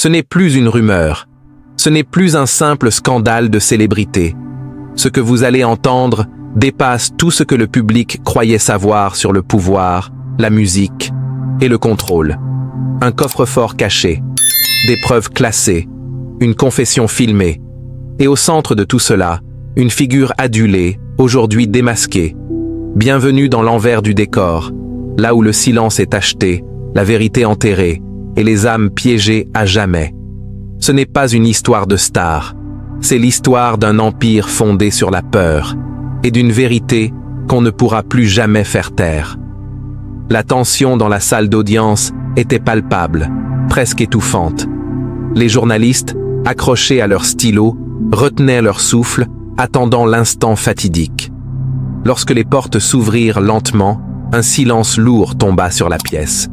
Ce n'est plus une rumeur. Ce n'est plus un simple scandale de célébrité. Ce que vous allez entendre dépasse tout ce que le public croyait savoir sur le pouvoir, la musique et le contrôle. Un coffre-fort caché, des preuves classées, une confession filmée. Et au centre de tout cela, une figure adulée, aujourd'hui démasquée. Bienvenue dans l'envers du décor, là où le silence est acheté, la vérité enterrée et les âmes piégées à jamais. Ce n'est pas une histoire de star, c'est l'histoire d'un empire fondé sur la peur et d'une vérité qu'on ne pourra plus jamais faire taire. La tension dans la salle d'audience était palpable, presque étouffante. Les journalistes, accrochés à leurs stylos, retenaient leur souffle, attendant l'instant fatidique. Lorsque les portes s'ouvrirent lentement, un silence lourd tomba sur la pièce.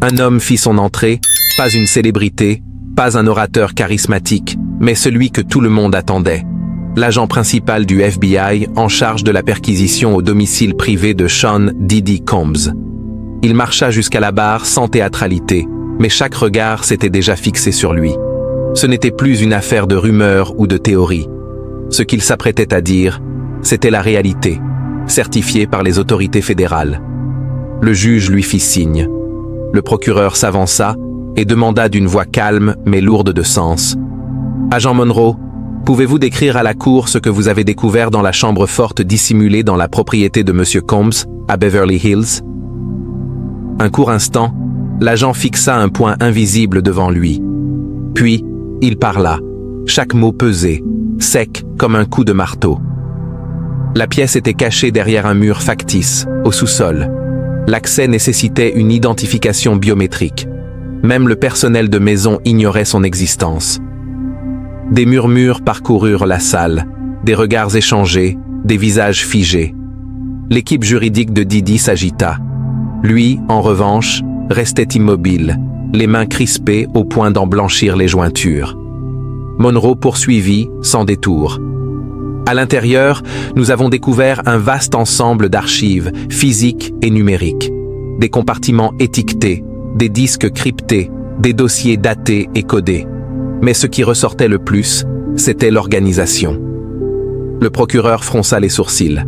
Un homme fit son entrée, pas une célébrité, pas un orateur charismatique, mais celui que tout le monde attendait. L'agent principal du FBI en charge de la perquisition au domicile privé de Sean Diddy Combs. Il marcha jusqu'à la barre sans théâtralité, mais chaque regard s'était déjà fixé sur lui. Ce n'était plus une affaire de rumeurs ou de théories. Ce qu'il s'apprêtait à dire, c'était la réalité, certifiée par les autorités fédérales. Le juge lui fit signe. Le procureur s'avança et demanda d'une voix calme mais lourde de sens. « Agent Monroe, pouvez-vous décrire à la cour ce que vous avez découvert dans la chambre forte dissimulée dans la propriété de M. Combs, à Beverly Hills ?» Un court instant, l'agent fixa un point invisible devant lui. Puis, il parla, chaque mot pesé, sec comme un coup de marteau. La pièce était cachée derrière un mur factice, au sous-sol. L'accès nécessitait une identification biométrique. Même le personnel de maison ignorait son existence. Des murmures parcoururent la salle, des regards échangés, des visages figés. L'équipe juridique de Diddy s'agita. Lui, en revanche, restait immobile, les mains crispées au point d'en blanchir les jointures. Monroe poursuivit, sans détour. À l'intérieur, nous avons découvert un vaste ensemble d'archives, physiques et numériques. Des compartiments étiquetés, des disques cryptés, des dossiers datés et codés. Mais ce qui ressortait le plus, c'était l'organisation. Le procureur fronça les sourcils.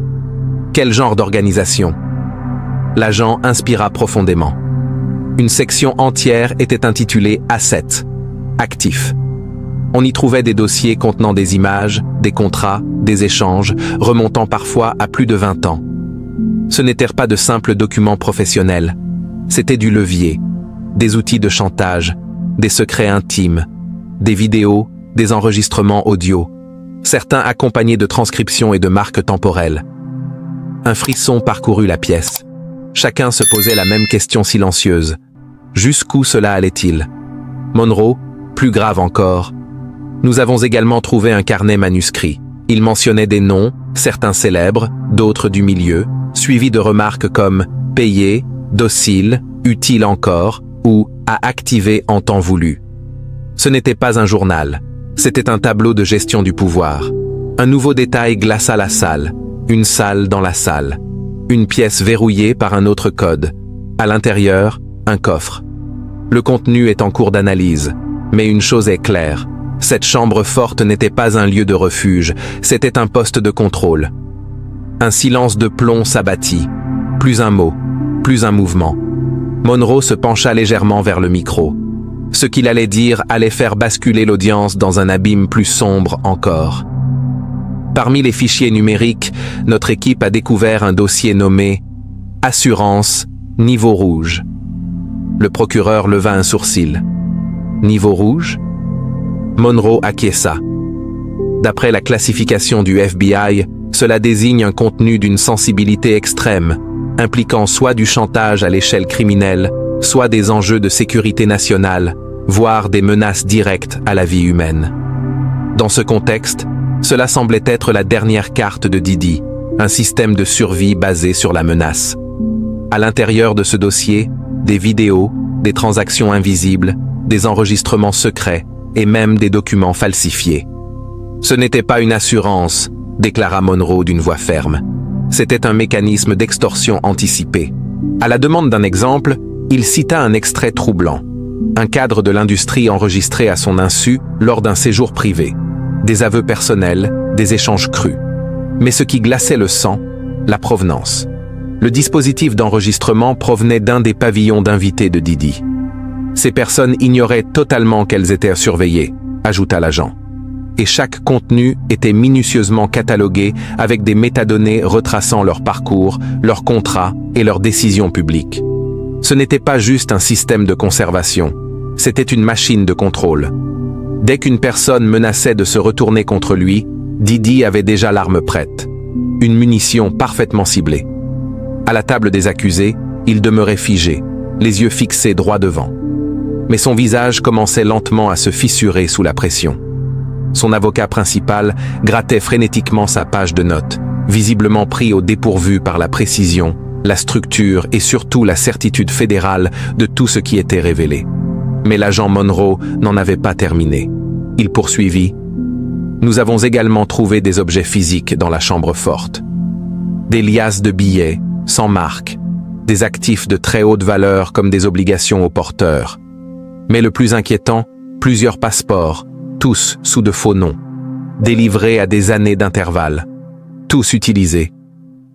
Quel genre d'organisation ? L'agent inspira profondément. Une section entière était intitulée Assets, actifs. On y trouvait des dossiers contenant des images, des contrats, des échanges, remontant parfois à plus de 20 ans. Ce n'étaient pas de simples documents professionnels. C'était du levier, des outils de chantage, des secrets intimes, des vidéos, des enregistrements audio, certains accompagnés de transcriptions et de marques temporelles. Un frisson parcourut la pièce. Chacun se posait la même question silencieuse. Jusqu'où cela allait-il ? Monroe, plus grave encore. Nous avons également trouvé un carnet manuscrit. Il mentionnait des noms, certains célèbres, d'autres du milieu, suivis de remarques comme « payé »,« docile »,« utile encore » ou « à activer en temps voulu ». Ce n'était pas un journal, c'était un tableau de gestion du pouvoir. Un nouveau détail glaça la salle, une salle dans la salle. Une pièce verrouillée par un autre code. À l'intérieur, un coffre. Le contenu est en cours d'analyse, mais une chose est claire. Cette chambre forte n'était pas un lieu de refuge, c'était un poste de contrôle. Un silence de plomb s'abattit. Plus un mot, plus un mouvement. Monroe se pencha légèrement vers le micro. Ce qu'il allait dire allait faire basculer l'audience dans un abîme plus sombre encore. Parmi les fichiers numériques, notre équipe a découvert un dossier nommé « Assurance, niveau rouge ». Le procureur leva un sourcil. « Niveau rouge ?» Monroe acquiesça. D'après la classification du FBI, cela désigne un contenu d'une sensibilité extrême, impliquant soit du chantage à l'échelle criminelle, soit des enjeux de sécurité nationale, voire des menaces directes à la vie humaine. Dans ce contexte, cela semblait être la dernière carte de Diddy, un système de survie basé sur la menace. À l'intérieur de ce dossier, des vidéos, des transactions invisibles, des enregistrements secrets et même des documents falsifiés. Ce n'était pas une assurance, déclara Monroe d'une voix ferme. C'était un mécanisme d'extorsion anticipé. À la demande d'un exemple, il cita un extrait troublant. Un cadre de l'industrie enregistré à son insu lors d'un séjour privé. Des aveux personnels, des échanges crus. Mais ce qui glaçait le sang, la provenance. Le dispositif d'enregistrement provenait d'un des pavillons d'invités de Didi. Ces personnes ignoraient totalement qu'elles étaient surveillées, ajouta l'agent. Et chaque contenu était minutieusement catalogué avec des métadonnées retraçant leur parcours, leurs contrats et leurs décisions publiques. Ce n'était pas juste un système de conservation, c'était une machine de contrôle. Dès qu'une personne menaçait de se retourner contre lui, Didi avait déjà l'arme prête. Une munition parfaitement ciblée. À la table des accusés, il demeurait figé, les yeux fixés droit devant. Mais son visage commençait lentement à se fissurer sous la pression. Son avocat principal grattait frénétiquement sa page de notes, visiblement pris au dépourvu par la précision, la structure et surtout la certitude fédérale de tout ce qui était révélé. Mais l'agent Monroe n'en avait pas terminé. Il poursuivit. Nous avons également trouvé des objets physiques dans la chambre forte. Des liasses de billets, sans marque, des actifs de très haute valeur comme des obligations aux porteurs. Mais le plus inquiétant, plusieurs passeports, tous sous de faux noms, délivrés à des années d'intervalle, tous utilisés,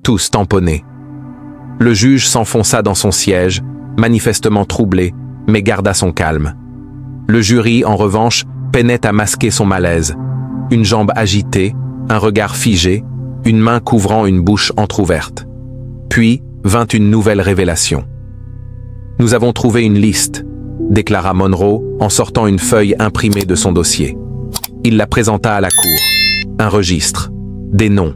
tous tamponnés. Le juge s'enfonça dans son siège, manifestement troublé, mais garda son calme. Le jury, en revanche, peinait à masquer son malaise. Une jambe agitée, un regard figé, une main couvrant une bouche entr'ouverte. Puis vint une nouvelle révélation. Nous avons trouvé une liste, déclara Monroe en sortant une feuille imprimée de son dossier. Il la présenta à la cour. Un registre, des noms,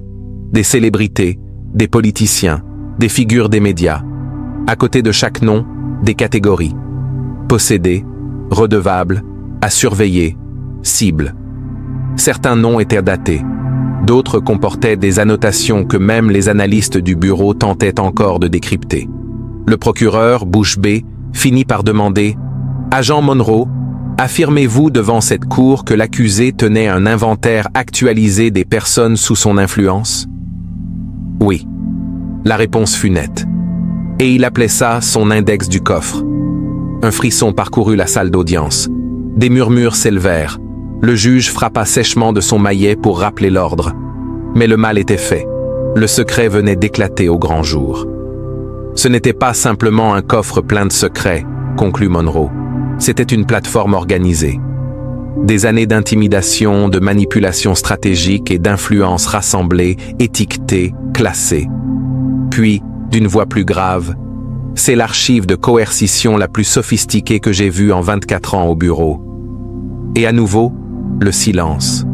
des célébrités, des politiciens, des figures des médias. À côté de chaque nom, des catégories. Possédé, redevable, à surveiller, cible. Certains noms étaient datés. D'autres comportaient des annotations que même les analystes du bureau tentaient encore de décrypter. Le procureur, bouche bée, finit par demander « Agent Monroe, affirmez-vous devant cette cour que l'accusé tenait un inventaire actualisé des personnes sous son influence ?» Oui. La réponse fut nette. Et il appelait ça son index du coffre. Un frisson parcourut la salle d'audience. Des murmures s'élevèrent. Le juge frappa sèchement de son maillet pour rappeler l'ordre. Mais le mal était fait. Le secret venait d'éclater au grand jour. Ce n'était pas simplement un coffre plein de secrets, conclut Monroe. C'était une plateforme organisée. Des années d'intimidation, de manipulation stratégique et d'influence rassemblées, étiquetées, classées. Puis, d'une voix plus grave, c'est l'archive de coercition la plus sophistiquée que j'ai vue en 24 ans au bureau. Et à nouveau, le silence.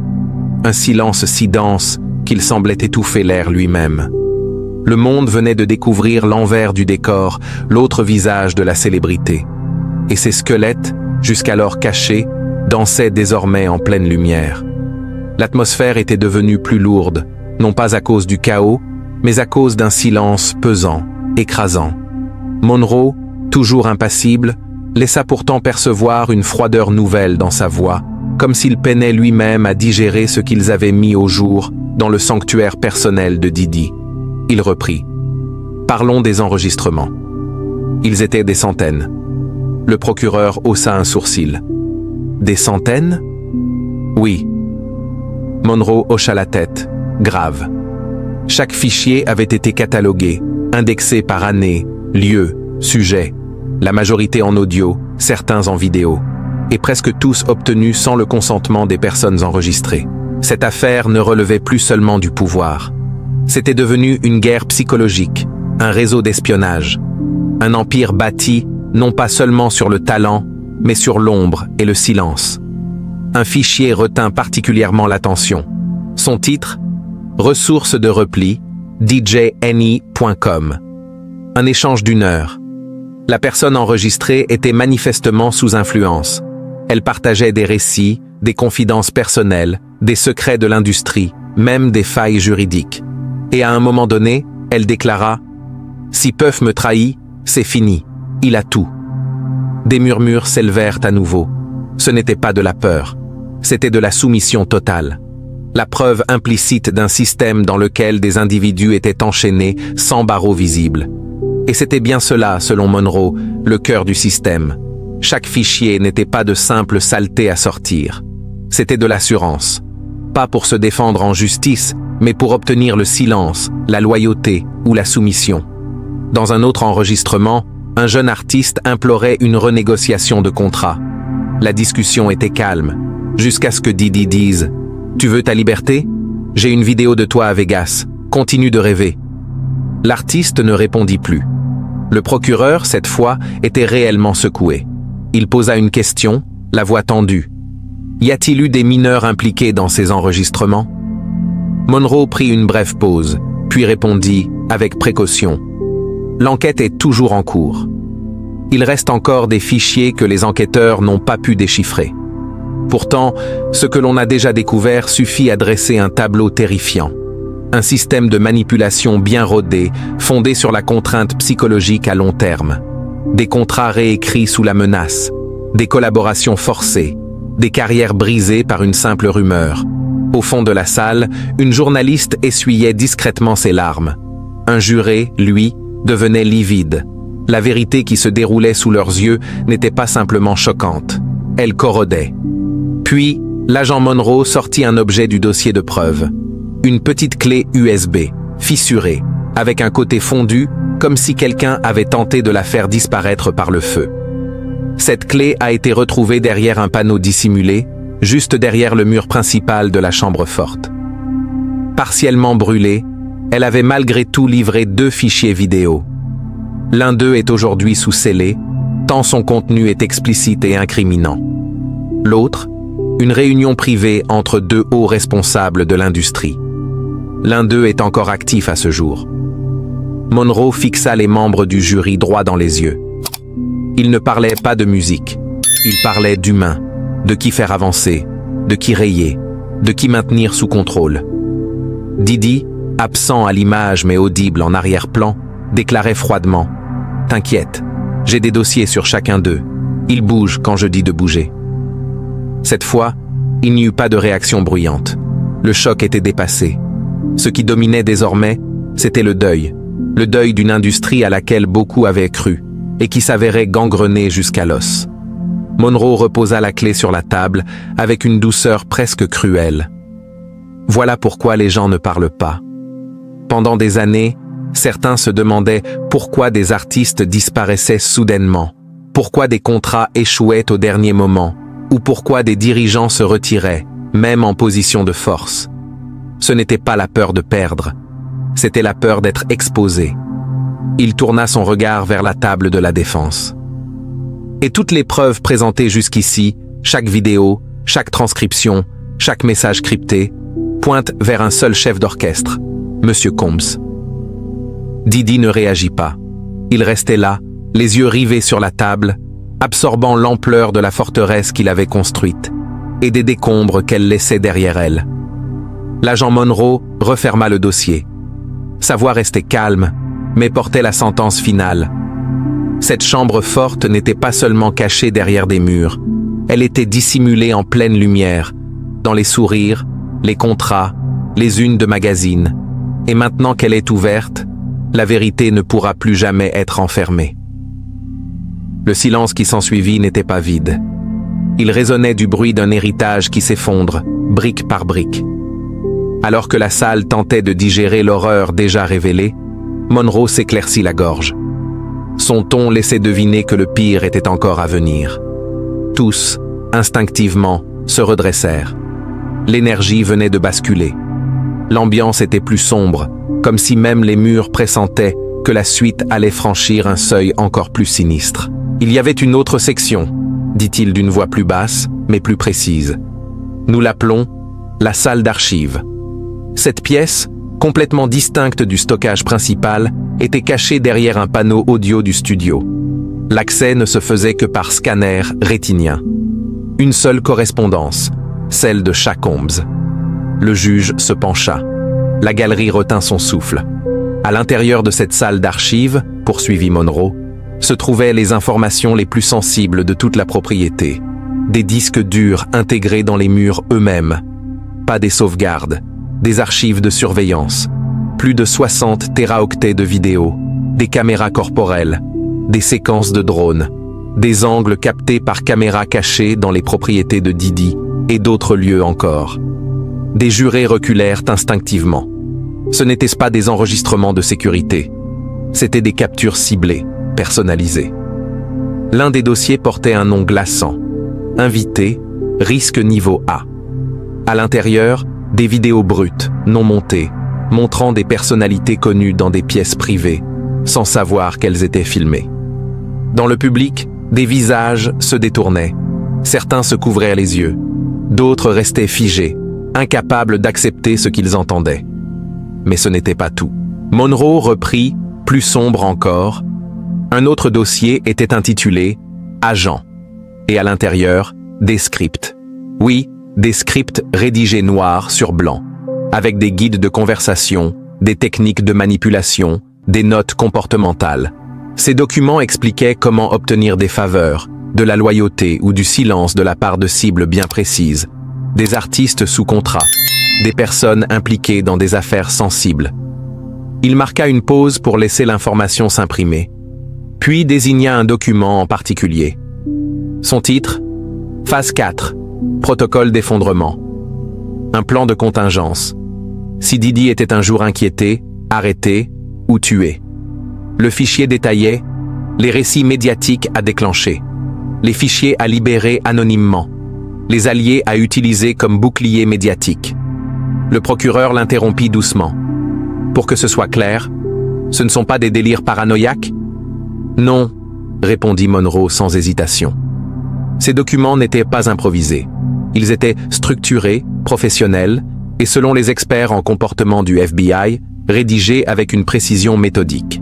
Un silence si dense qu'il semblait étouffer l'air lui-même. Le monde venait de découvrir l'envers du décor, l'autre visage de la célébrité. Et ces squelettes, jusqu'alors cachés, dansaient désormais en pleine lumière. L'atmosphère était devenue plus lourde, non pas à cause du chaos, mais à cause d'un silence pesant, écrasant. Monroe, toujours impassible, laissa pourtant percevoir une froideur nouvelle dans sa voix, comme s'il peinait lui-même à digérer ce qu'ils avaient mis au jour dans le sanctuaire personnel de Didi. Il reprit. Parlons des enregistrements. Ils étaient des centaines. Le procureur haussa un sourcil. Des centaines? Oui. Monroe hocha la tête, grave. Chaque fichier avait été catalogué, indexé par année, lieu, sujet, la majorité en audio, certains en vidéo, et presque tous obtenus sans le consentement des personnes enregistrées. Cette affaire ne relevait plus seulement du pouvoir. C'était devenu une guerre psychologique, un réseau d'espionnage, un empire bâti non pas seulement sur le talent, mais sur l'ombre et le silence. Un fichier retint particulièrement l'attention. Son titre, Ressources de repli, djne.com. Un échange d'1 heure. La personne enregistrée était manifestement sous influence. Elle partageait des récits, des confidences personnelles, des secrets de l'industrie, même des failles juridiques. Et à un moment donné, elle déclara « Si Puff me trahit, c'est fini, il a tout ». Des murmures s'élevèrent à nouveau. Ce n'était pas de la peur, c'était de la soumission totale. La preuve implicite d'un système dans lequel des individus étaient enchaînés sans barreaux visibles. Et c'était bien cela, selon Monroe, le cœur du système. Chaque fichier n'était pas de simple saleté à sortir. C'était de l'assurance. Pas pour se défendre en justice, mais pour obtenir le silence, la loyauté ou la soumission. Dans un autre enregistrement, un jeune artiste implorait une renégociation de contrat. La discussion était calme, jusqu'à ce que Didi dise « Tu veux ta liberté? J'ai une vidéo de toi à Vegas. Continue de rêver. » L'artiste ne répondit plus. Le procureur, cette fois, était réellement secoué. Il posa une question, la voix tendue. Y a-t-il eu des mineurs impliqués dans ces enregistrements? Monroe prit une brève pause, puis répondit, avec précaution. L'enquête est toujours en cours. Il reste encore des fichiers que les enquêteurs n'ont pas pu déchiffrer. Pourtant, ce que l'on a déjà découvert suffit à dresser un tableau terrifiant. Un système de manipulation bien rodé, fondé sur la contrainte psychologique à long terme. Des contrats réécrits sous la menace, des collaborations forcées, des carrières brisées par une simple rumeur. Au fond de la salle, une journaliste essuyait discrètement ses larmes. Un juré, lui, devenait livide. La vérité qui se déroulait sous leurs yeux n'était pas simplement choquante. Elle corrodait. Puis, l'agent Monroe sortit un objet du dossier de preuve. Une petite clé USB, fissurée, avec un côté fondu, comme si quelqu'un avait tenté de la faire disparaître par le feu. Cette clé a été retrouvée derrière un panneau dissimulé, juste derrière le mur principal de la chambre forte. Partiellement brûlée, elle avait malgré tout livré 2 fichiers vidéo. L'un d'eux est aujourd'hui sous scellé, tant son contenu est explicite et incriminant. L'autre, une réunion privée entre 2 hauts responsables de l'industrie. L'un d'eux est encore actif à ce jour. Monroe fixa les membres du jury droit dans les yeux. Il ne parlait pas de musique, il parlait d'humain, de qui faire avancer, de qui rayer, de qui maintenir sous contrôle. Didi, absent à l'image mais audible en arrière-plan, déclarait froidement « T'inquiète, j'ai des dossiers sur chacun d'eux. Ils bougent quand je dis de bouger. » Cette fois, il n'y eut pas de réaction bruyante. Le choc était dépassé. Ce qui dominait désormais, c'était le deuil d'une industrie à laquelle beaucoup avaient cru et qui s'avérait gangrenée jusqu'à l'os. Monroe reposa la clé sur la table avec une douceur presque cruelle. Voilà pourquoi les gens ne parlent pas. Pendant des années, certains se demandaient pourquoi des artistes disparaissaient soudainement, pourquoi des contrats échouaient au dernier moment, ou pourquoi des dirigeants se retiraient, même en position de force. Ce n'était pas la peur de perdre, c'était la peur d'être exposé. Il tourna son regard vers la table de la défense. Et toutes les preuves présentées jusqu'ici, chaque vidéo, chaque transcription, chaque message crypté, pointent vers un seul chef d'orchestre, Monsieur Combs. Didi ne réagit pas. Il restait là, les yeux rivés sur la table, absorbant l'ampleur de la forteresse qu'il avait construite et des décombres qu'elle laissait derrière elle. L'agent Monroe referma le dossier. Sa voix restait calme, mais portait la sentence finale. Cette chambre forte n'était pas seulement cachée derrière des murs, elle était dissimulée en pleine lumière, dans les sourires, les contrats, les unes de magazines. Et maintenant qu'elle est ouverte, la vérité ne pourra plus jamais être enfermée. Le silence qui s'ensuivit n'était pas vide. Il résonnait du bruit d'un héritage qui s'effondre, brique par brique. Alors que la salle tentait de digérer l'horreur déjà révélée, Monroe s'éclaircit la gorge. Son ton laissait deviner que le pire était encore à venir. Tous, instinctivement, se redressèrent. L'énergie venait de basculer. L'ambiance était plus sombre, comme si même les murs pressentaient que la suite allait franchir un seuil encore plus sinistre. Il y avait une autre section, dit-il d'une voix plus basse, mais plus précise. Nous l'appelons la salle d'archives. Cette pièce, complètement distincte du stockage principal, était cachée derrière un panneau audio du studio. L'accès ne se faisait que par scanner rétinien. Une seule correspondance, celle de Shaq Combs. Le juge se pencha. La galerie retint son souffle. À l'intérieur de cette salle d'archives, poursuivit Monroe, se trouvaient les informations les plus sensibles de toute la propriété. Des disques durs intégrés dans les murs eux-mêmes. Pas des sauvegardes, des archives de surveillance. Plus de 60 téraoctets de vidéos, des caméras corporelles, des séquences de drones. des angles captés par caméra cachée dans les propriétés de Didi et d'autres lieux encore. Des jurés reculèrent instinctivement. Ce n'étaient pas des enregistrements de sécurité, c'étaient des captures ciblées, personnalisées. L'un des dossiers portait un nom glaçant. Invité, risque niveau A. À l'intérieur, des vidéos brutes, non montées, montrant des personnalités connues dans des pièces privées, sans savoir qu'elles étaient filmées. Dans le public, des visages se détournaient. Certains se couvraient les yeux. D'autres restaient figés, incapables d'accepter ce qu'ils entendaient. Mais ce n'était pas tout. Monroe reprit, plus sombre encore. Un autre dossier était intitulé « Agent » et à l'intérieur, des scripts. Oui, des scripts rédigés noir sur blanc, avec des guides de conversation, des techniques de manipulation, des notes comportementales. Ces documents expliquaient comment obtenir des faveurs, de la loyauté ou du silence de la part de cibles bien précises, des artistes sous contrat, des personnes impliquées dans des affaires sensibles. Il marqua une pause pour laisser l'information s'imprimer, puis désigna un document en particulier. Son titre, Phase 4, Protocole d'effondrement. Un plan de contingence. Si Didi était un jour inquiété, arrêté ou tué. Le fichier détaillait les récits médiatiques à déclencher, les fichiers à libérer anonymement, les alliés à utiliser comme bouclier médiatique. Le procureur l'interrompit doucement. Pour que ce soit clair, ce ne sont pas des délires paranoïaques? Non, répondit Monroe sans hésitation. Ces documents n'étaient pas improvisés. Ils étaient structurés, professionnels, et selon les experts en comportement du FBI, rédigés avec une précision méthodique.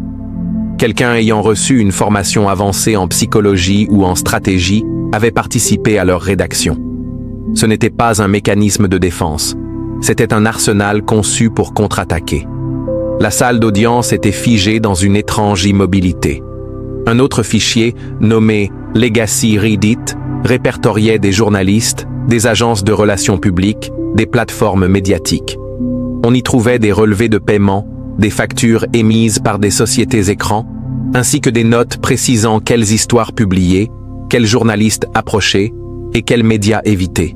Quelqu'un ayant reçu une formation avancée en psychologie ou en stratégie avait participé à leur rédaction. Ce n'était pas un mécanisme de défense, c'était un arsenal conçu pour contre-attaquer. La salle d'audience était figée dans une étrange immobilité. Un autre fichier, nommé Legacy Reddit, répertoriait des journalistes, des agences de relations publiques, des plateformes médiatiques. On y trouvait des relevés de paiement, des factures émises par des sociétés écrans, ainsi que des notes précisant quelles histoires publier, quels journalistes approcher et quels médias éviter.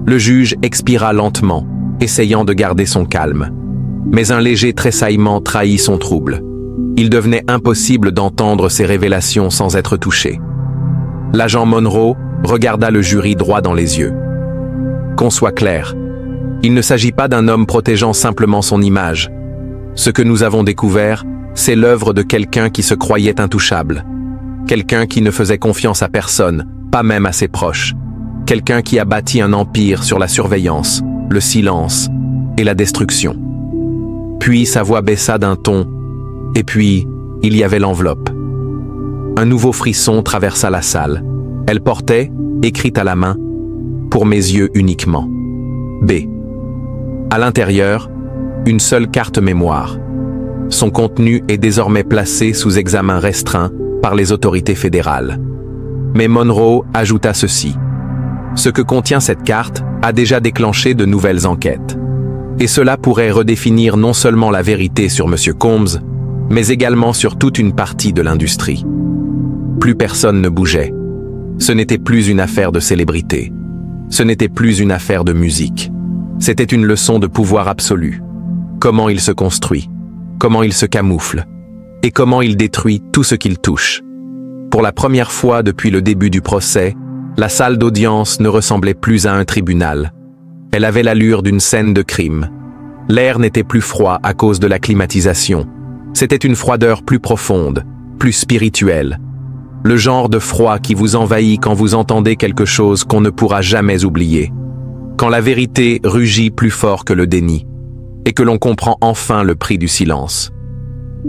Le juge expira lentement, essayant de garder son calme. Mais un léger tressaillement trahit son trouble. Il devenait impossible d'entendre ces révélations sans être touché. L'agent Monroe regarda le jury droit dans les yeux. Qu'on soit clair, il ne s'agit pas d'un homme protégeant simplement son image. Ce que nous avons découvert, c'est l'œuvre de quelqu'un qui se croyait intouchable. Quelqu'un qui ne faisait confiance à personne, pas même à ses proches. Quelqu'un qui a bâti un empire sur la surveillance, le silence et la destruction. Puis sa voix baissa d'un ton, et puis il y avait l'enveloppe. Un nouveau frisson traversa la salle. Elle portait, écrite à la main, « Pour mes yeux uniquement. B ». À l'intérieur, une seule carte mémoire. Son contenu est désormais placé sous examen restreint par les autorités fédérales. Mais Monroe ajouta ceci. Ce que contient cette carte a déjà déclenché de nouvelles enquêtes. Et cela pourrait redéfinir non seulement la vérité sur M. Combs, mais également sur toute une partie de l'industrie. Plus personne ne bougeait. Ce n'était plus une affaire de célébrité. Ce n'était plus une affaire de musique. C'était une leçon de pouvoir absolu. Comment il se construit, comment il se camoufle, et comment il détruit tout ce qu'il touche. Pour la première fois depuis le début du procès, la salle d'audience ne ressemblait plus à un tribunal. Elle avait l'allure d'une scène de crime. L'air n'était plus froid à cause de la climatisation. C'était une froideur plus profonde, plus spirituelle. Le genre de froid qui vous envahit quand vous entendez quelque chose qu'on ne pourra jamais oublier. Quand la vérité rugit plus fort que le déni, et que l'on comprend enfin le prix du silence.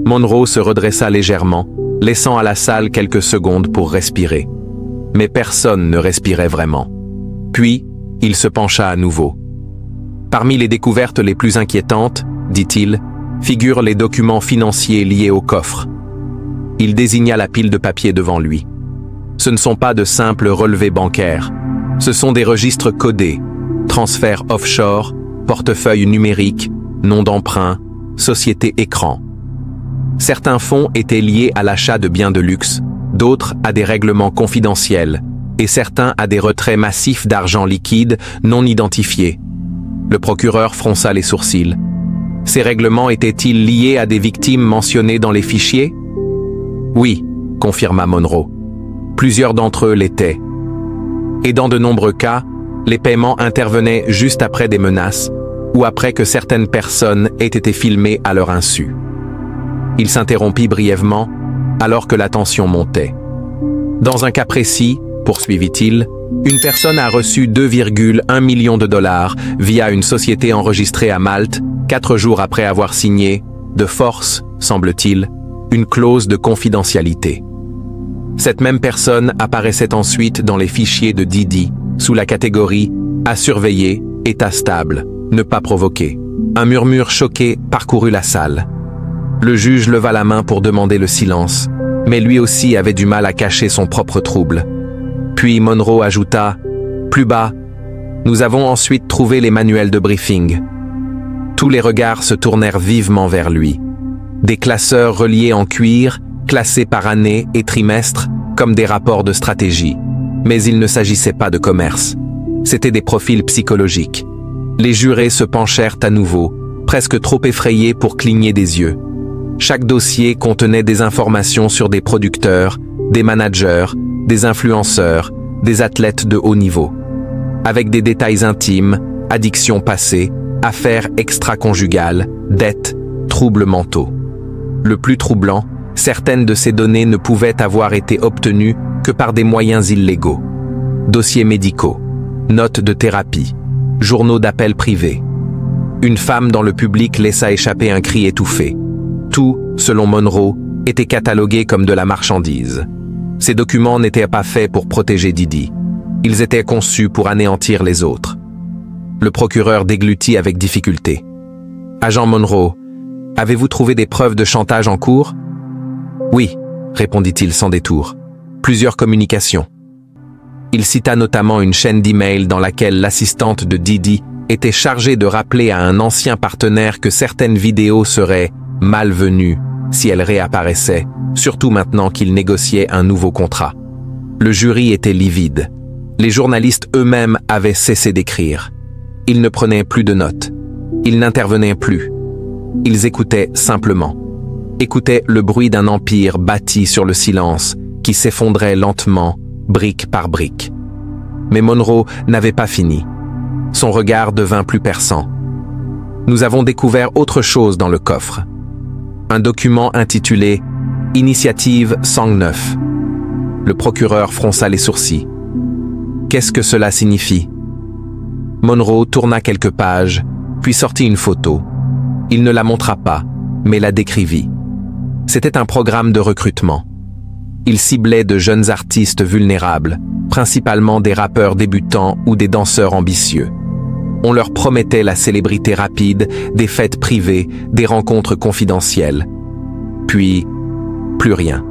Monroe se redressa légèrement, laissant à la salle quelques secondes pour respirer. Mais personne ne respirait vraiment. Puis, il se pencha à nouveau. Parmi les découvertes les plus inquiétantes, dit-il, figurent les documents financiers liés au coffre. Il désigna la pile de papier devant lui. Ce ne sont pas de simples relevés bancaires. Ce sont des registres codés, transferts offshore, portefeuilles numériques, noms d'emprunt, sociétés écran. Certains fonds étaient liés à l'achat de biens de luxe, d'autres à des règlements confidentiels, et certains à des retraits massifs d'argent liquide non identifiés. Le procureur fronça les sourcils. Ces règlements étaient-ils liés à des victimes mentionnées dans les fichiers? Oui, confirma Monroe. Plusieurs d'entre eux l'étaient. Et dans de nombreux cas, les paiements intervenaient juste après des menaces ou après que certaines personnes aient été filmées à leur insu. Il s'interrompit brièvement alors que la tension montait. Dans un cas précis, poursuivit-il, une personne a reçu 2,1 millions de dollars via une société enregistrée à Malte 4 jours après avoir signé, de force, semble-t-il, une clause de confidentialité. Cette même personne apparaissait ensuite dans les fichiers de Didi sous la catégorie « à surveiller, état stable, ne pas provoquer ». Un murmure choqué parcourut la salle. Le juge leva la main pour demander le silence, mais lui aussi avait du mal à cacher son propre trouble. Puis Monroe ajouta, plus bas, « Nous avons ensuite trouvé les manuels de briefing. » Tous les regards se tournèrent vivement vers lui. Des classeurs reliés en cuir, classés par année et trimestre, comme des rapports de stratégie. Mais il ne s'agissait pas de commerce. C'étaient des profils psychologiques. Les jurés se penchèrent à nouveau, presque trop effrayés pour cligner des yeux. Chaque dossier contenait des informations sur des producteurs, des managers, des influenceurs, des athlètes de haut niveau. Avec des détails intimes, addictions passées, affaires extra-conjugales, dettes, troubles mentaux. Le plus troublant, certaines de ces données ne pouvaient avoir été obtenues que par des moyens illégaux. Dossiers médicaux, notes de thérapie, journaux d'appel privés. Une femme dans le public laissa échapper un cri étouffé. Tout, selon Monroe, était catalogué comme de la marchandise. Ces documents n'étaient pas faits pour protéger Didi. Ils étaient conçus pour anéantir les autres. Le procureur déglutit avec difficulté. « Agent Monroe, avez-vous trouvé des preuves de chantage en cours ?»« Oui, » répondit-il sans détour. « Plusieurs communications. » Il cita notamment une chaîne d'emails dans laquelle l'assistante de Didi était chargée de rappeler à un ancien partenaire que certaines vidéos seraient malvenues si elles réapparaissaient, surtout maintenant qu'il négociait un nouveau contrat. Le jury était livide. Les journalistes eux-mêmes avaient cessé d'écrire. Ils ne prenaient plus de notes. Ils n'intervenaient plus. Ils écoutaient simplement. Écoutaient le bruit d'un empire bâti sur le silence, qui s'effondrait lentement, brique par brique. Mais Monroe n'avait pas fini. Son regard devint plus perçant. Nous avons découvert autre chose dans le coffre. Un document intitulé « Initiative 109 ». Le procureur fronça les sourcils. Qu'est-ce que cela signifie? Monroe tourna quelques pages, puis sortit une photo. Il ne la montra pas, mais la décrivit. C'était un programme de recrutement. Il ciblait de jeunes artistes vulnérables, principalement des rappeurs débutants ou des danseurs ambitieux. On leur promettait la célébrité rapide, des fêtes privées, des rencontres confidentielles. Puis, plus rien.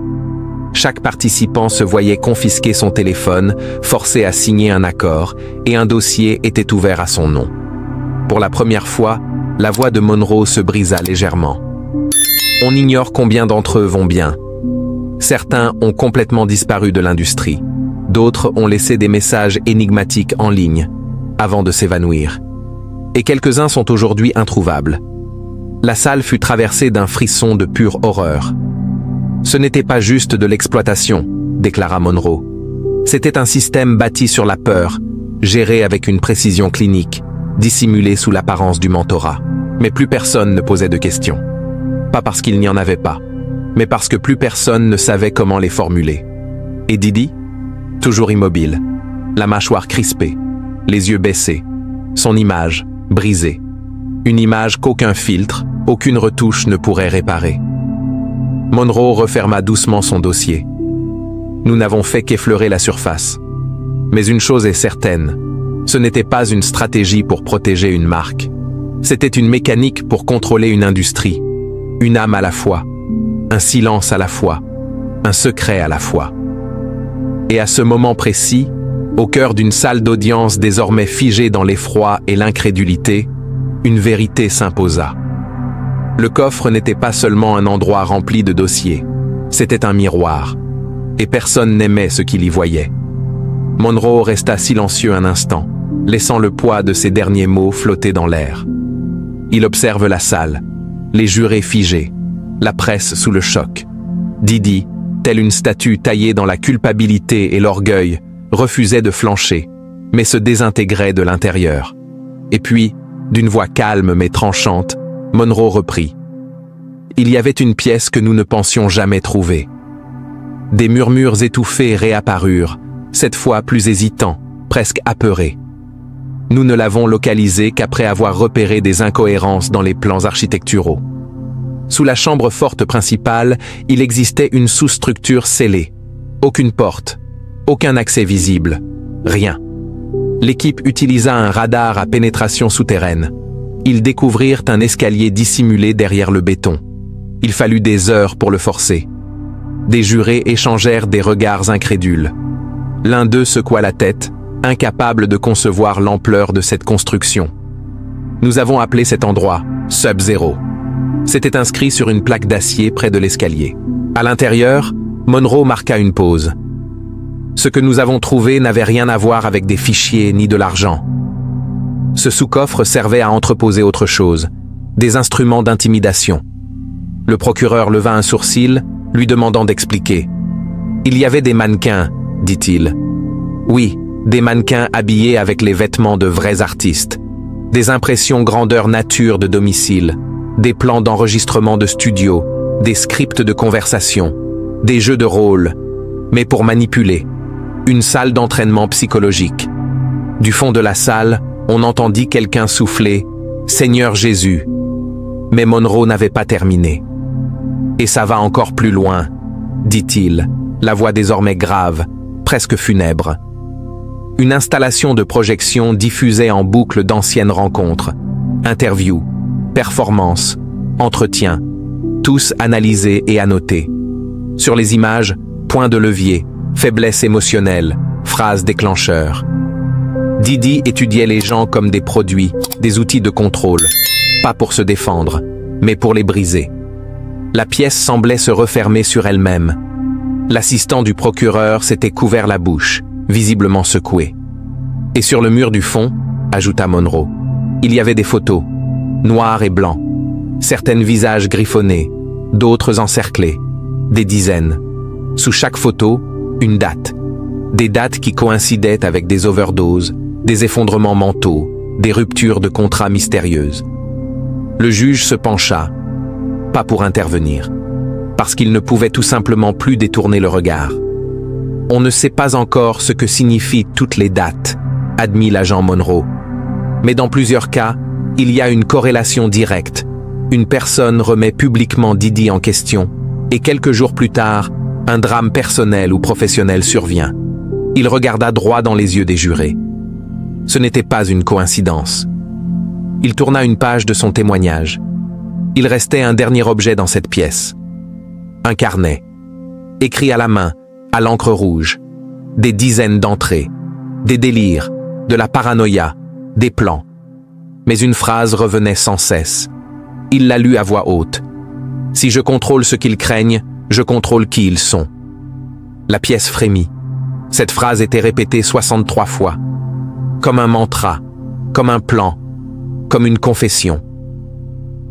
Chaque participant se voyait confisquer son téléphone, forcé à signer un accord, et un dossier était ouvert à son nom. Pour la première fois, la voix de Monroe se brisa légèrement. On ignore combien d'entre eux vont bien. Certains ont complètement disparu de l'industrie. D'autres ont laissé des messages énigmatiques en ligne, avant de s'évanouir. Et quelques-uns sont aujourd'hui introuvables. La salle fut traversée d'un frisson de pure horreur. Ce n'était pas juste de l'exploitation, déclara Monroe. C'était un système bâti sur la peur, géré avec une précision clinique, dissimulé sous l'apparence du mentorat. Mais plus personne ne posait de questions. Pas parce qu'il n'y en avait pas, mais parce que plus personne ne savait comment les formuler. Et Didi? Toujours immobile, la mâchoire crispée, les yeux baissés, son image brisée. Une image qu'aucun filtre, aucune retouche ne pourrait réparer. Monroe referma doucement son dossier. Nous n'avons fait qu'effleurer la surface. Mais une chose est certaine, ce n'était pas une stratégie pour protéger une marque. C'était une mécanique pour contrôler une industrie, une âme à la fois, un silence à la fois, un secret à la fois. Et à ce moment précis, au cœur d'une salle d'audience désormais figée dans l'effroi et l'incrédulité, une vérité s'imposa. Le coffre n'était pas seulement un endroit rempli de dossiers, c'était un miroir. et personne n'aimait ce qu'il y voyait. Monroe resta silencieux un instant, laissant le poids de ses derniers mots flotter dans l'air. Il observe la salle, les jurés figés, la presse sous le choc. Didi, telle une statue taillée dans la culpabilité et l'orgueil, refusait de flancher, mais se désintégrait de l'intérieur. Et puis, d'une voix calme mais tranchante, Monroe reprit. Il y avait une pièce que nous ne pensions jamais trouver. Des murmures étouffés réapparurent, cette fois plus hésitants, presque apeurés. Nous ne l'avons localisée qu'après avoir repéré des incohérences dans les plans architecturaux. Sous la chambre forte principale, il existait une sous-structure scellée. Aucune porte, aucun accès visible, rien. L'équipe utilisa un radar à pénétration souterraine. Ils découvrirent un escalier dissimulé derrière le béton. Il fallut des heures pour le forcer. Des jurés échangèrent des regards incrédules. L'un d'eux secoua la tête, incapable de concevoir l'ampleur de cette construction. Nous avons appelé cet endroit Sub-Zero. C'était inscrit sur une plaque d'acier près de l'escalier. À l'intérieur, Monroe marqua une pause. Ce que nous avons trouvé n'avait rien à voir avec des fichiers ni de l'argent. Ce sous-coffre servait à entreposer autre chose, des instruments d'intimidation. Le procureur leva un sourcil, lui demandant d'expliquer. Il y avait des mannequins, dit-il. Oui, des mannequins habillés avec les vêtements de vrais artistes. Des impressions grandeur nature de domicile, des plans d'enregistrement de studio, des scripts de conversation, des jeux de rôle, mais pour manipuler. Une salle d'entraînement psychologique. Du fond de la salle, on entendit quelqu'un souffler « Seigneur Jésus ». Mais Monroe n'avait pas terminé. « Et ça va encore plus loin », dit-il, la voix désormais grave, presque funèbre. Une installation de projection diffusait en boucle d'anciennes rencontres, interviews, performances, entretiens, tous analysés et annotés. Sur les images, points de levier, faiblesse émotionnelle, phrases déclencheurs. Didi étudiait les gens comme des produits, des outils de contrôle, pas pour se défendre, mais pour les briser. La pièce semblait se refermer sur elle-même. L'assistant du procureur s'était couvert la bouche, visiblement secoué. Et sur le mur du fond, ajouta Monroe, il y avait des photos, noirs et blancs, certaines visages griffonnés, d'autres encerclés, des dizaines. Sous chaque photo, une date. Des dates qui coïncidaient avec des overdoses, des effondrements mentaux, des ruptures de contrats mystérieuses. Le juge se pencha, pas pour intervenir, parce qu'il ne pouvait tout simplement plus détourner le regard. On ne sait pas encore ce que signifient toutes les dates, admit l'agent Monroe. Mais dans plusieurs cas, il y a une corrélation directe. Une personne remet publiquement Didi en question, et quelques jours plus tard, un drame personnel ou professionnel survient. Il regarda droit dans les yeux des jurés. Ce n'était pas une coïncidence. Il tourna une page de son témoignage. Il restait un dernier objet dans cette pièce. Un carnet, écrit à la main, à l'encre rouge. Des dizaines d'entrées, des délires, de la paranoïa, des plans. Mais une phrase revenait sans cesse. Il la lut à voix haute. « Si je contrôle ce qu'ils craignent, je contrôle qui ils sont. » La pièce frémit. Cette phrase était répétée 63 fois. Comme un mantra, comme un plan, comme une confession.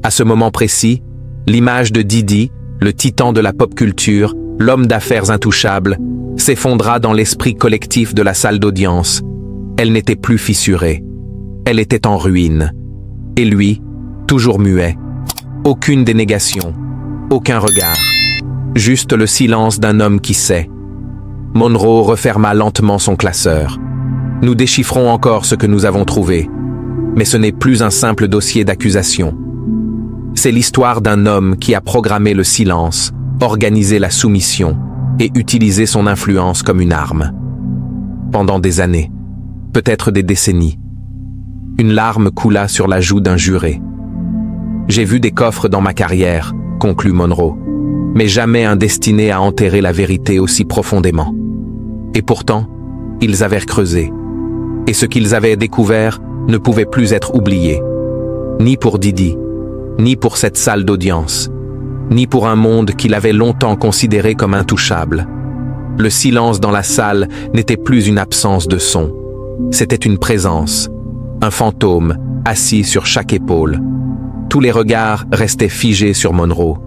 À ce moment précis, l'image de Didi, le titan de la pop culture, l'homme d'affaires intouchable, s'effondra dans l'esprit collectif de la salle d'audience. Elle n'était plus fissurée. Elle était en ruine. Et lui, toujours muet. Aucune dénégation, aucun regard. Juste le silence d'un homme qui sait. Monroe referma lentement son classeur. Nous déchiffrons encore ce que nous avons trouvé. Mais ce n'est plus un simple dossier d'accusation. C'est l'histoire d'un homme qui a programmé le silence, organisé la soumission et utilisé son influence comme une arme. Pendant des années, peut-être des décennies. Une larme coula sur la joue d'un juré. J'ai vu des coffres dans ma carrière, conclut Monroe, mais jamais un destiné à enterrer la vérité aussi profondément. Et pourtant, ils avaient creusé. Et ce qu'ils avaient découvert ne pouvait plus être oublié. Ni pour Didi, ni pour cette salle d'audience, ni pour un monde qu'il avait longtemps considéré comme intouchable. Le silence dans la salle n'était plus une absence de son. C'était une présence, un fantôme assis sur chaque épaule. Tous les regards restaient figés sur Monroe.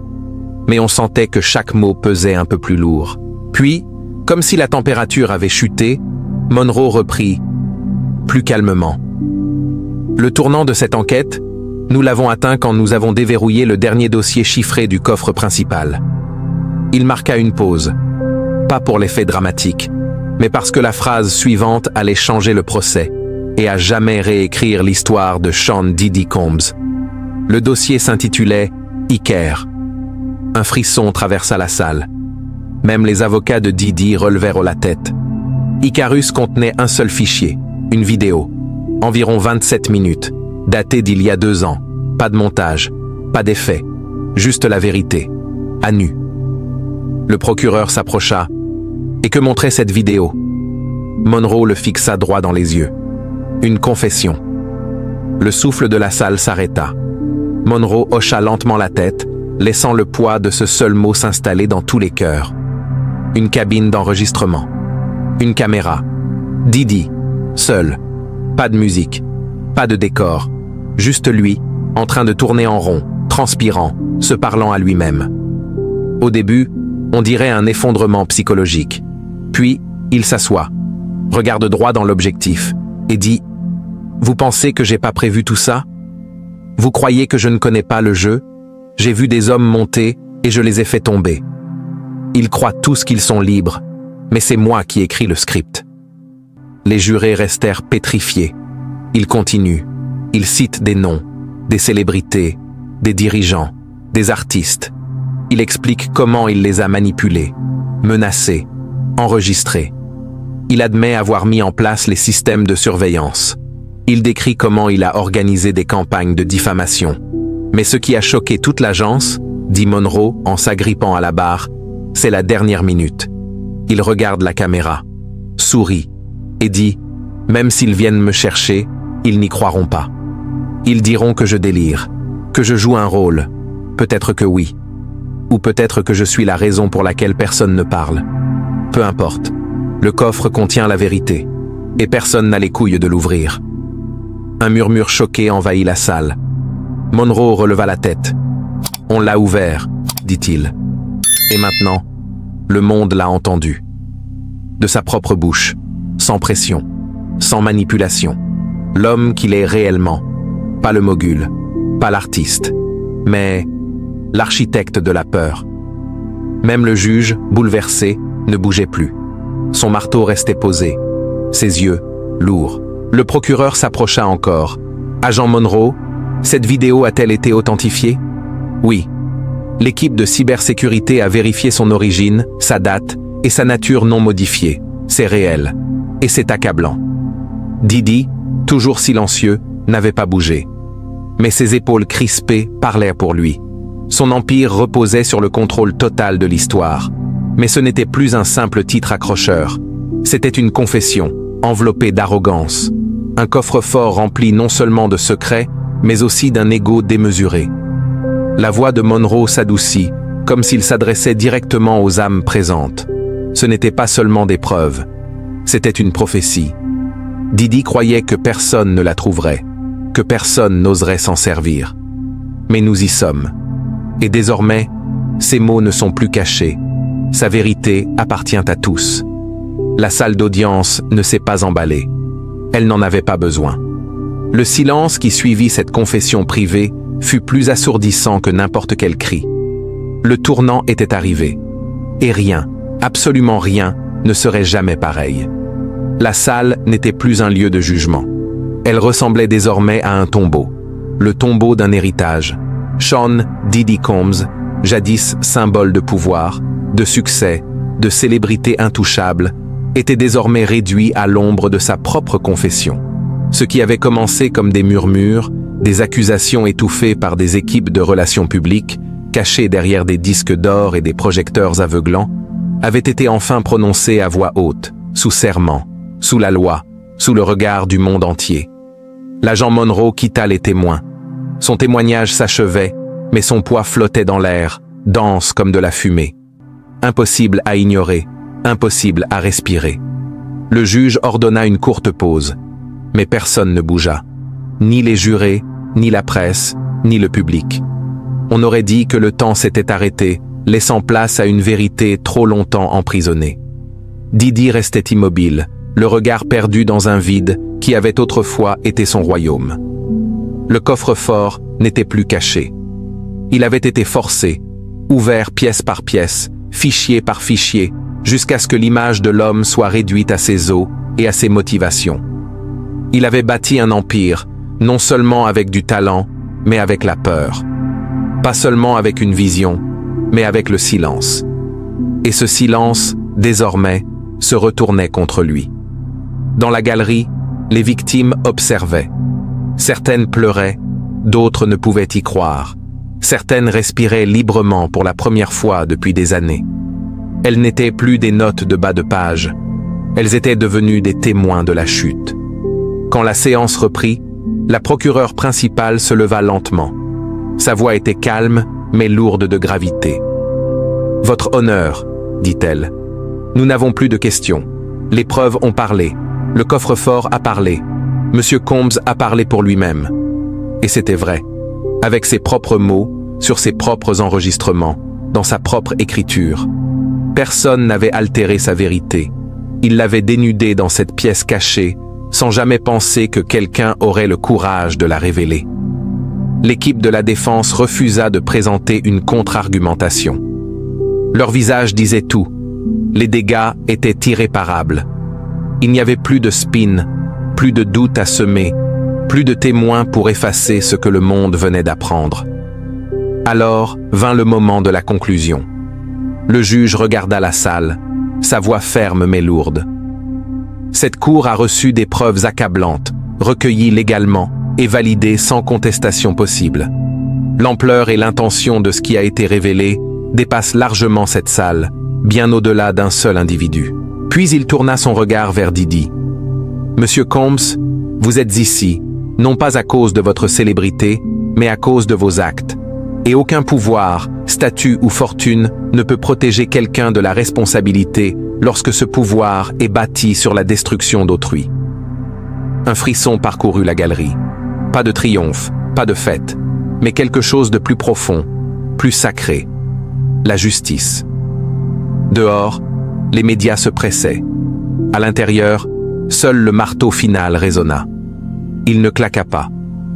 Mais on sentait que chaque mot pesait un peu plus lourd. Puis, comme si la température avait chuté, Monroe reprit, plus calmement. Le tournant de cette enquête, nous l'avons atteint quand nous avons déverrouillé le dernier dossier chiffré du coffre principal. Il marqua une pause, pas pour l'effet dramatique, mais parce que la phrase suivante allait changer le procès et à jamais réécrire l'histoire de Sean Diddy Combs. Le dossier s'intitulait « Iker ». Un frisson traversa la salle. Même les avocats de Diddy relevèrent la tête. Icarus contenait un seul fichier, une vidéo, environ 27 minutes, datée d'il y a 2 ans. Pas de montage, pas d'effet, juste la vérité, à nu. Le procureur s'approcha. Et que montrait cette vidéo? Monroe le fixa droit dans les yeux. Une confession. Le souffle de la salle s'arrêta. Monroe hocha lentement la tête, laissant le poids de ce seul mot s'installer dans tous les cœurs. Une cabine d'enregistrement. Une caméra. Diddy, seul. Pas de musique. Pas de décor. Juste lui, en train de tourner en rond, transpirant, se parlant à lui-même. Au début, on dirait un effondrement psychologique. Puis, il s'assoit, regarde droit dans l'objectif et dit « Vous pensez que j'ai pas prévu tout ça? Vous croyez que je ne connais pas le jeu? J'ai vu des hommes monter et je les ai fait tomber. Ils croient tous qu'ils sont libres, mais c'est moi qui écris le script. » Les jurés restèrent pétrifiés. Il continue. Il cite des noms, des célébrités, des dirigeants, des artistes. Il explique comment il les a manipulés, menacés, enregistrés. Il admet avoir mis en place les systèmes de surveillance. Il décrit comment il a organisé des campagnes de diffamation. Mais ce qui a choqué toute l'agence, dit Monroe en s'agrippant à la barre, c'est la dernière minute. Il regarde la caméra, sourit et dit « Même s'ils viennent me chercher, ils n'y croiront pas. Ils diront que je délire, que je joue un rôle. Peut-être que oui. Ou peut-être que je suis la raison pour laquelle personne ne parle. Peu importe. Le coffre contient la vérité. Et personne n'a les couilles de l'ouvrir. » Un murmure choqué envahit la salle. Monroe releva la tête. « On l'a ouvert, dit-il. Et maintenant, le monde l'a entendu. De sa propre bouche, sans pression, sans manipulation. L'homme qu'il est réellement. Pas le mogul, pas l'artiste, mais l'architecte de la peur. Même le juge, bouleversé, ne bougeait plus. Son marteau restait posé, ses yeux lourds. Le procureur s'approcha encore. « Agent Monroe, cette vidéo a-t-elle été authentifiée? » « Oui. L'équipe de cybersécurité a vérifié son origine, sa date et sa nature non modifiée. C'est réel. Et c'est accablant. » Diddy, toujours silencieux, n'avait pas bougé. Mais ses épaules crispées parlaient pour lui. Son empire reposait sur le contrôle total de l'histoire. Mais ce n'était plus un simple titre accrocheur. C'était une confession, enveloppée d'arrogance. Un coffre-fort rempli non seulement de secrets, mais aussi d'un ego démesuré. La voix de Monroe s'adoucit, comme s'il s'adressait directement aux âmes présentes. Ce n'était pas seulement des preuves. C'était une prophétie. Diddy croyait que personne ne la trouverait, que personne n'oserait s'en servir. Mais nous y sommes. Et désormais, ces mots ne sont plus cachés. Sa vérité appartient à tous. La salle d'audience ne s'est pas emballée. Elle n'en avait pas besoin. Le silence qui suivit cette confession privée fut plus assourdissant que n'importe quel cri. Le tournant était arrivé. Et rien, absolument rien, ne serait jamais pareil. La salle n'était plus un lieu de jugement. Elle ressemblait désormais à un tombeau. Le tombeau d'un héritage. Sean Diddy Combs, jadis symbole de pouvoir, de succès, de célébrité intouchable, était désormais réduit à l'ombre de sa propre confession. Ce qui avait commencé comme des murmures, des accusations étouffées par des équipes de relations publiques, cachées derrière des disques d'or et des projecteurs aveuglants, avait été enfin prononcé à voix haute, sous serment, sous la loi, sous le regard du monde entier. L'agent Monroe quitta les témoins. Son témoignage s'achevait, mais son poids flottait dans l'air, dense comme de la fumée. Impossible à ignorer, impossible à respirer. Le juge ordonna une courte pause, mais personne ne bougea. Ni les jurés, ni la presse, ni le public. On aurait dit que le temps s'était arrêté, laissant place à une vérité trop longtemps emprisonnée. Didi restait immobile, le regard perdu dans un vide qui avait autrefois été son royaume. Le coffre-fort n'était plus caché. Il avait été forcé, ouvert pièce par pièce, fichier par fichier, jusqu'à ce que l'image de l'homme soit réduite à ses os et à ses motivations. Il avait bâti un empire, non seulement avec du talent, mais avec la peur. Pas seulement avec une vision, mais avec le silence. Et ce silence, désormais, se retournait contre lui. Dans la galerie, les victimes observaient. Certaines pleuraient, d'autres ne pouvaient y croire. Certaines respiraient librement pour la première fois depuis des années. Elles n'étaient plus des notes de bas de page. Elles étaient devenues des témoins de la chute. Quand la séance reprit, la procureure principale se leva lentement. Sa voix était calme, mais lourde de gravité. « Votre honneur, dit-elle. Nous n'avons plus de questions. Les preuves ont parlé. Le coffre-fort a parlé. Monsieur Combs a parlé pour lui-même. » Et c'était vrai. Avec ses propres mots, sur ses propres enregistrements, dans sa propre écriture. Personne n'avait altéré sa vérité. Il l'avait dénudée dans cette pièce cachée, sans jamais penser que quelqu'un aurait le courage de la révéler. L'équipe de la défense refusa de présenter une contre-argumentation. Leur visage disait tout. Les dégâts étaient irréparables. Il n'y avait plus de spin, plus de doute à semer, plus de témoins pour effacer ce que le monde venait d'apprendre. Alors vint le moment de la conclusion. Le juge regarda la salle, sa voix ferme mais lourde. Cette cour a reçu des preuves accablantes, recueillies légalement et validées sans contestation possible. L'ampleur et l'intention de ce qui a été révélé dépassent largement cette salle, bien au-delà d'un seul individu. Puis il tourna son regard vers Didi. « Monsieur Combs, vous êtes ici, non pas à cause de votre célébrité, mais à cause de vos actes. Et aucun pouvoir, statut ou fortune ne peut protéger quelqu'un de la responsabilité lorsque ce pouvoir est bâti sur la destruction d'autrui. » Un frisson parcourut la galerie. Pas de triomphe, pas de fête, mais quelque chose de plus profond, plus sacré. La justice. Dehors, les médias se pressaient. À l'intérieur, seul le marteau final résonna. Il ne claqua pas.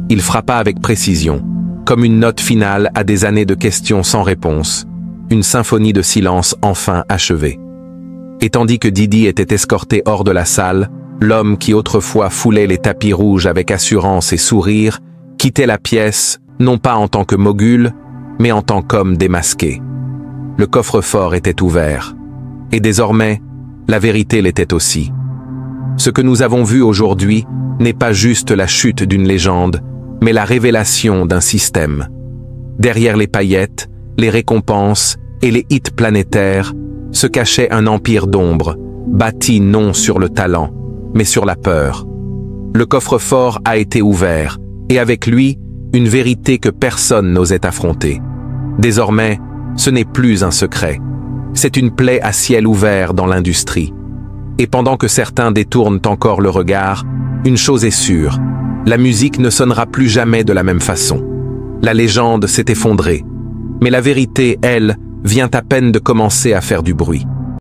Il frappa avec précision, comme une note finale à des années de questions sans réponse, une symphonie de silence enfin achevée. Et tandis que Didi était escorté hors de la salle, l'homme qui autrefois foulait les tapis rouges avec assurance et sourire, quittait la pièce, non pas en tant que mogul, mais en tant qu'homme démasqué. Le coffre-fort était ouvert. Et désormais, la vérité l'était aussi. Ce que nous avons vu aujourd'hui n'est pas juste la chute d'une légende, mais la révélation d'un système. Derrière les paillettes, les récompenses et les hits planétaires se cachait un empire d'ombre, bâti non sur le talent, mais sur la peur. Le coffre-fort a été ouvert, et avec lui, une vérité que personne n'osait affronter. Désormais, ce n'est plus un secret. C'est une plaie à ciel ouvert dans l'industrie. Et pendant que certains détournent encore le regard, une chose est sûre, la musique ne sonnera plus jamais de la même façon. La légende s'est effondrée, mais la vérité, elle, vient à peine de commencer à faire du bruit.